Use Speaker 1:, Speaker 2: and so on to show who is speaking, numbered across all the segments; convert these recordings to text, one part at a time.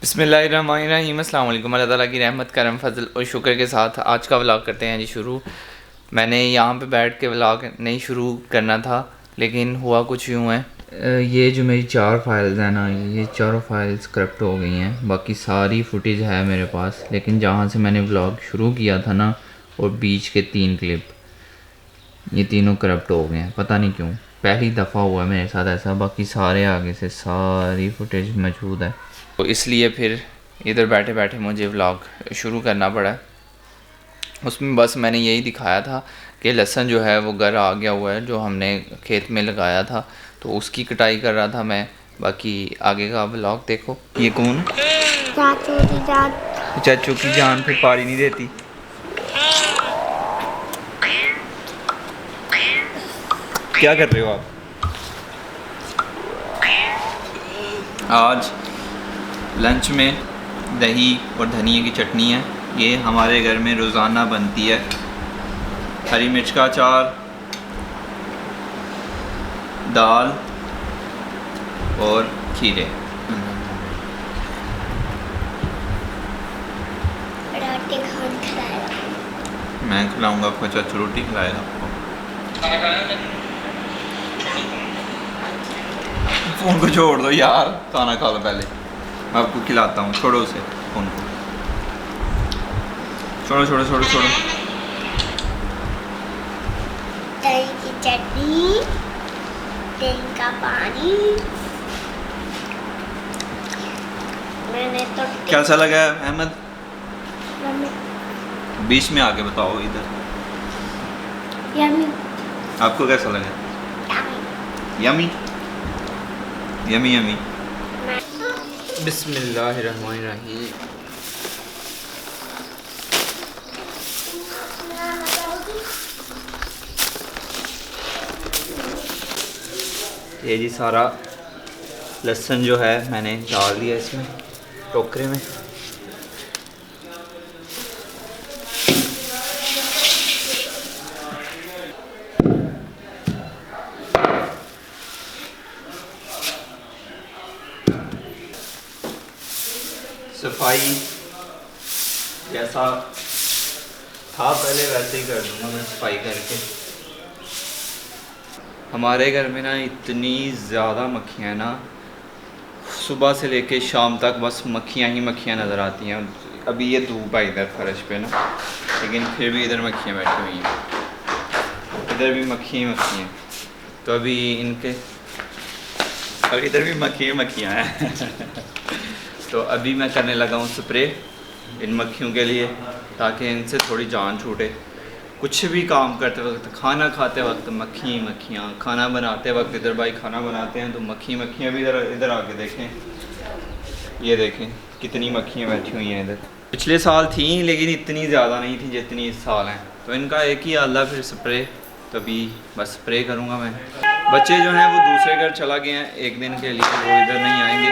Speaker 1: बिस्मिल्लाहिर्रहमानिर्रहीम। अस्सलाम वालेकुम। अल्लाह ताला की रहमत करम फजल और शुक्र के साथ आज का व्लॉग करते हैं जी शुरू। मैंने यहाँ पे बैठ के व्लॉग नहीं शुरू करना था, लेकिन हुआ कुछ यूँ है, ये जो मेरी 4 फाइल्स हैं ना, ये चारों फाइल्स करप्ट हो गई हैं। बाकी सारी फुटेज है मेरे पास, लेकिन जहाँ से मैंने व्लॉग शुरू किया था ना, और बीच के 3 क्लिप, ये तीनों करप्ट हो गए हैं। पता नहीं क्यों, पहली दफ़ा हुआ है मेरे साथ ऐसा। बाकी सारे आगे से सारी फुटेज मौजूद है, तो इसलिए फिर इधर बैठे बैठे मुझे व्लॉग शुरू करना पड़ा। उसमें बस मैंने यही दिखाया था कि लहसुन जो है वो घर आ गया हुआ है, जो हमने खेत में लगाया था, तो उसकी कटाई कर रहा था मैं। बाकी आगे का व्लॉग देखो। ये कौन?
Speaker 2: चाचू की जान।
Speaker 1: चाचू की जान फिर पारी नहीं देती। क्या कर रहे हो आप? आज लंच में दही और धनिया की चटनी है। ये हमारे घर में रोज़ाना बनती है। हरी मिर्च का अचार, दाल और खीरे।
Speaker 2: रोटी कौन खिलाएगा?
Speaker 1: मैं खिलाऊंगा आपको, चाचू रोटी खिलाएगा आपको। फ़ोन को छोड़ दो यार, खाना खा लो पहले, मैं आपको खिलाता हूँ। छोड़ो उसे, फ़ोन को छोड़ो छोड़ो छोड़ो छोड़ो।
Speaker 2: दही की चटनी, दही का पानी। मैंने तो
Speaker 1: कैसा लगा अहमद? बीच में आके बताओ इधर।
Speaker 2: यम्मी
Speaker 1: आपको कैसा लगा? Yummy yummy yummy. बिस्मिल्लाहिर्रहमानिर्रहीम। ये जी सारा लहसुन जो है मैंने डाल दिया इसमें टोकरे में। सफाई जैसा था पहले वैसे ही कर दूँगा मैं सफाई करके। हमारे घर में ना इतनी ज़्यादा मक्खियाँ ना, सुबह से लेके शाम तक बस मक्खियाँ ही मक्खियाँ नज़र आती हैं। अभी ये धूप है इधर फर्श पे ना, लेकिन फिर भी इधर मक्खियाँ बैठी हुई हैं, इधर भी मक्खी हैं। तो अभी इनके, और इधर भी मक्खियाँ हैं तो अभी मैं करने लगा हूँ स्प्रे इन मक्खियों के लिए, ताकि इनसे थोड़ी जान छूटे। कुछ भी काम करते वक्त, खाना खाते वक्त मक्खियाँ, खाना बनाते वक्त, इधर भाई खाना बनाते हैं तो मक्खियाँ भी इधर आके देखें, ये देखें कितनी मक्खियाँ बैठी हुई हैं इधर। पिछले साल थी लेकिन इतनी ज़्यादा नहीं थी जितनी इस साल हैं। तो इनका एक ही आला फिर स्प्रे, तो अभी बस स्प्रे करूँगा मैं। बच्चे जो हैं वो दूसरे घर चला गए हैं एक दिन के लिए, वो इधर नहीं आएंगे।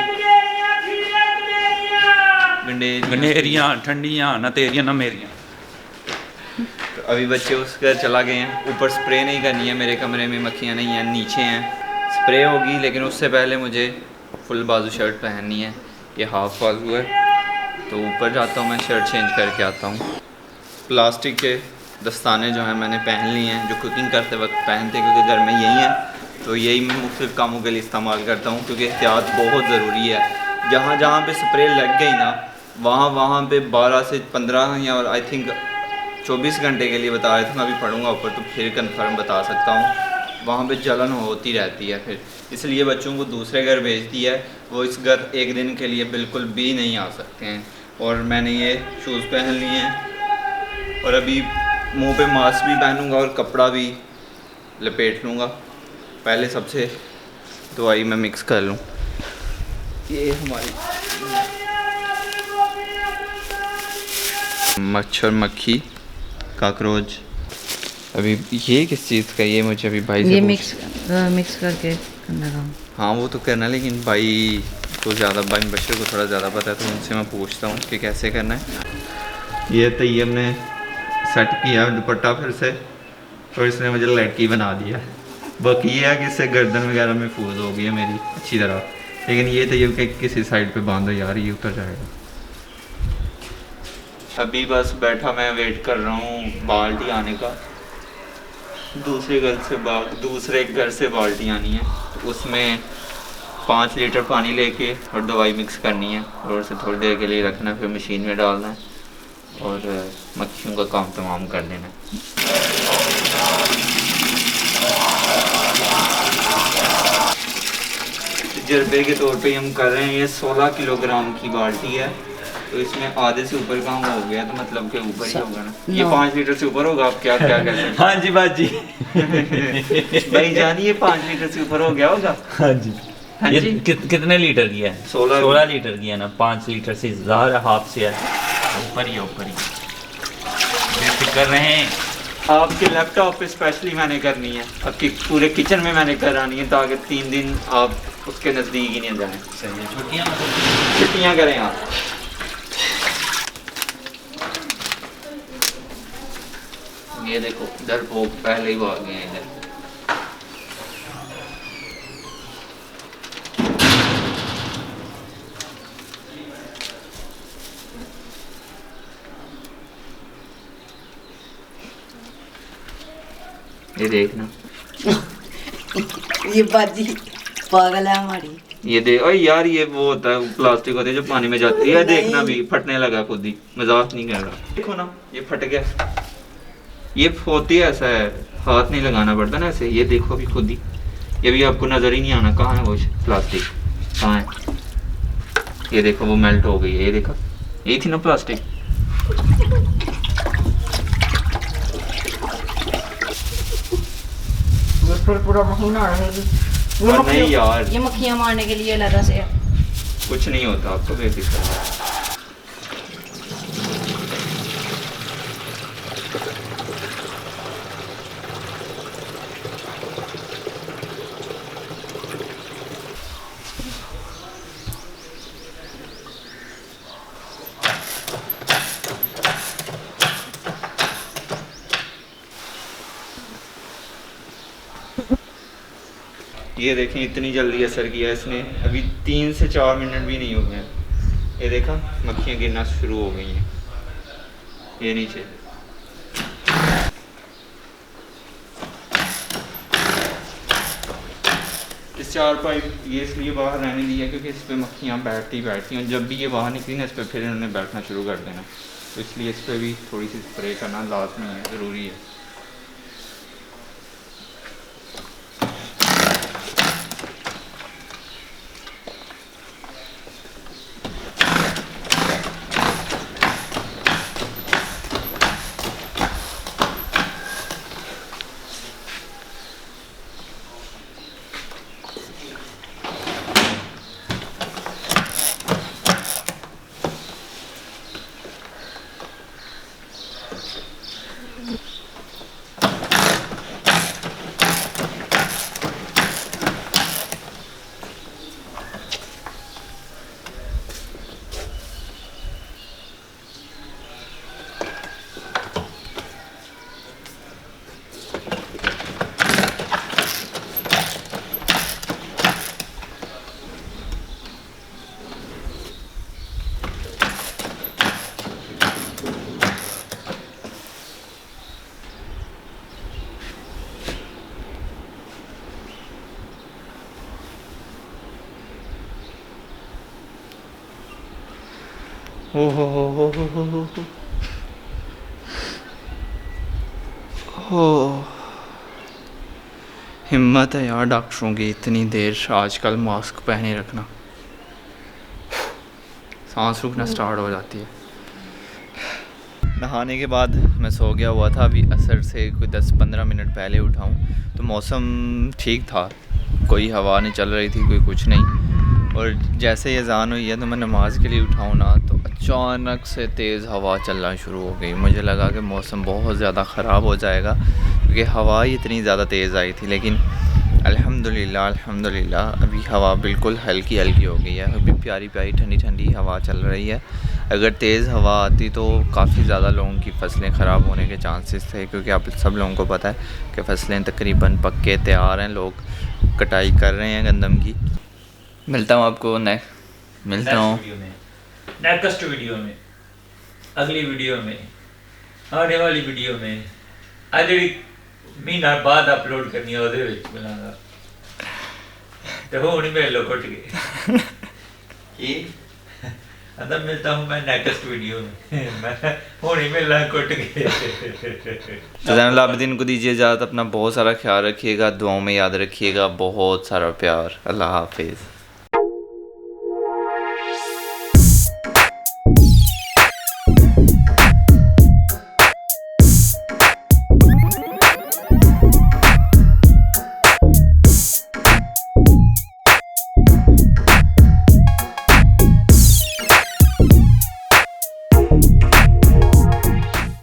Speaker 3: गंडेरियाँ ठंडियाँ न तेरियाँ न मेरियाँ।
Speaker 1: तो अभी बच्चे उस घर चला गए हैं। ऊपर स्प्रे नहीं करनी है, मेरे कमरे में मक्खियाँ नहीं हैं, नीचे हैं। स्प्रे होगी, लेकिन उससे पहले मुझे फुल बाजू शर्ट पहननी है। ये हाफ बाजू है, तो ऊपर जाता हूँ मैं, शर्ट चेंज करके आता हूँ। प्लास्टिक के दस्ताने जो हैं मैंने पहन लिए हैं, जो कुकिंग करते वक्त पहनते, क्योंकि घर में यही है, तो यही मैं मुख्तलिफ़ कामों के लिए इस्तेमाल करता हूँ, क्योंकि एहतियात बहुत ज़रूरी है। जहाँ जहाँ पे स्प्रे लग गई ना, वहाँ पे 12 से 15 या आई थिंक 24 घंटे के लिए बता रहे थे। मैं अभी पढ़ूँगा ऊपर तो फिर कंफर्म बता सकता हूँ। वहाँ पे जलन होती रहती है फिर, इसलिए बच्चों को दूसरे घर भेज दिया है। वो इस घर एक दिन के लिए बिल्कुल भी नहीं आ सकते हैं। और मैंने ये शूज़ पहन लिए हैं, और अभी मुंह पे मास्क भी पहनूँगा और कपड़ा भी लपेट लूँगा। पहले सबसे दवाई मैं मिक्स कर लूँ। ये हमारी मच्छर, मक्खी, काकरोच। अभी ये किस चीज़ का, ये मुझे अभी भाई से
Speaker 4: ये मिक्स करके करना काम।
Speaker 1: हाँ वो तो करना, लेकिन भाई को ज़्यादा, भाई बशर को थोड़ा ज़्यादा पता है, तो उनसे मैं पूछता हूँ कि कैसे करना है। ये तैयब ने सेट किया दुपट्टा फिर से तो इसने मुझे लड़की बना दिया। बाकी ये है कि इससे गर्दन वगैरह महफूज हो गई है मेरी अच्छी तरह, लेकिन ये तो ये कि किसी साइड पे बांधो यार, ये उतर जाएगा। अभी बस बैठा मैं वेट कर रहा हूँ बाल्टी आने का। दूसरे घर से बाल्टी आनी है, तो उसमें 5 लीटर पानी लेके और दवाई मिक्स करनी है और उसे थोड़ी देर के लिए रखना है, फिर मशीन में डालना है और मक्खियों का काम तमाम कर देना है। तजर्बे के तौर पे हम कर रहे हैं। ये 16 किलोग्राम की बाल्टी है, तो इसमें आधे से ऊपर काम हो गया, तो मतलब के ऊपर ही होगा ना। ये 5 लीटर से ऊपर होगा। आप क्या क्या कहते हैं?
Speaker 3: हाँ जी बाजी।
Speaker 1: भाई जानिए 5 लीटर से ऊपर हो गया होगा।
Speaker 3: हाँ जी।
Speaker 1: हाँ
Speaker 3: ये
Speaker 1: जी।
Speaker 3: कितने लीटर की है? 16 लीटर की है ना। 5 लीटर से ज़्यादा हाफ से है, ऊपर ही कर रहे हैं।
Speaker 1: आपके लैपटॉप पे स्पेशली मैंने करनी है, आपकी पूरे किचन में मैंने करानी है, ताकि 3 दिन आप उसके नज़दीक ही नहीं जाएं।
Speaker 3: सही है।
Speaker 1: छुट्टियाँ करें आप। ये देखो डरपोक पहले ही भाग गए हैं इधर। ये देखना,
Speaker 4: ये बाजी पागल है हमारी।
Speaker 1: ये देख। ओए यार, ये वो होता है प्लास्टिक होती है जो पानी में जाती है। देखना भी फटने लगा खुद ही, मजाक नहीं कर रहा। देखो ना, ये फट गया। ये होती है ऐसा है, हाथ नहीं लगाना पड़ता ना ऐसे। ये देखो अभी खुद ही, ये भी आपको नजर ही नहीं आना कहाँ है वो प्लास्टिक, कहाँ है। ये देखो वो मेल्ट हो गई है। ये देखो, यही थी ना प्लास्टिक।
Speaker 4: फिर पूरा महीना रहेगी।
Speaker 1: नहीं यार,
Speaker 4: ये मक्खियाँ मारने के लिए अलग से है।
Speaker 1: कुछ नहीं होता, आपको बेफिक्र। ये देखें इतनी जल्दी असर किया इसने, अभी 3 से 4 मिनट भी नहीं हुए हैं। ये देखा मक्खियाँ गिरना शुरू हो गई हैं ये नीचे। इस चारपाई ये इसलिए बाहर रहने दिया क्योंकि इस पर मक्खियाँ बैठती हैं। जब भी ये बाहर निकली ना, इस पर फिर इन्होंने बैठना शुरू कर देना, तो इसलिए इस पर भी थोड़ी सी स्प्रे करना लाजमी है, ज़रूरी है। हो हिम्मत है यार डॉक्टरों की, इतनी देर आजकल मास्क पहने रखना, सांस रुकना स्टार्ट हो जाती है। नहाने के बाद मैं सो गया हुआ था, अभी असर से कोई 10-15 मिनट पहले उठाऊं तो मौसम ठीक था, कोई हवा नहीं चल रही थी, कोई कुछ नहीं। और जैसे ये अज़ान हुई है तो मैं नमाज़ के लिए उठाऊँ ना, तो अचानक से तेज़ हवा चलना शुरू हो गई। मुझे लगा कि मौसम बहुत ज़्यादा ख़राब हो जाएगा क्योंकि हवा ही इतनी ज़्यादा तेज़ आई थी, लेकिन अल्हम्दुलिल्लाह अल्हम्दुलिल्लाह। अभी हवा बिल्कुल हल्की हल्की हो गई है, अभी प्यारी प्यारी ठंडी ठंडी हवा चल रही है। अगर तेज़ हवा आती तो काफ़ी ज़्यादा लोगों की फसलें ख़राब होने के चांसेस थे, क्योंकि आप सब लोगों को पता है कि फसलें तकरीबन पक्के तैयार हैं, लोग कटाई कर रहे हैं गंदम की। मिलता हूँ आपको मिलता हूँ
Speaker 3: नेक्स्ट वीडियो में, अगली वीडियो में, आने वाली वीडियो में, आज महीना बाद अपलोड करनी है ਉਹਦੇ ਵਿੱਚ ਮਿਲਾਂਗਾ ਤੇ ਹੁਣ ਮੇਰੇ ਲੋ ਕੁੱਟ ਗਏ ਕੀ अंदर मिलता हूँ मैं नेक्स्ट वीडियो में मैं ਹੁਣ ਹੀ ਮਿਲਣਾ ਕੁੱਟ गए।
Speaker 1: तो ज़ैनुल को दीजिए इजाज़त, अपना बहुत सारा ख्याल रखिएगा, दुआओं में याद रखिएगा, बहुत सारा प्यार। अल्लाह हाफिज़।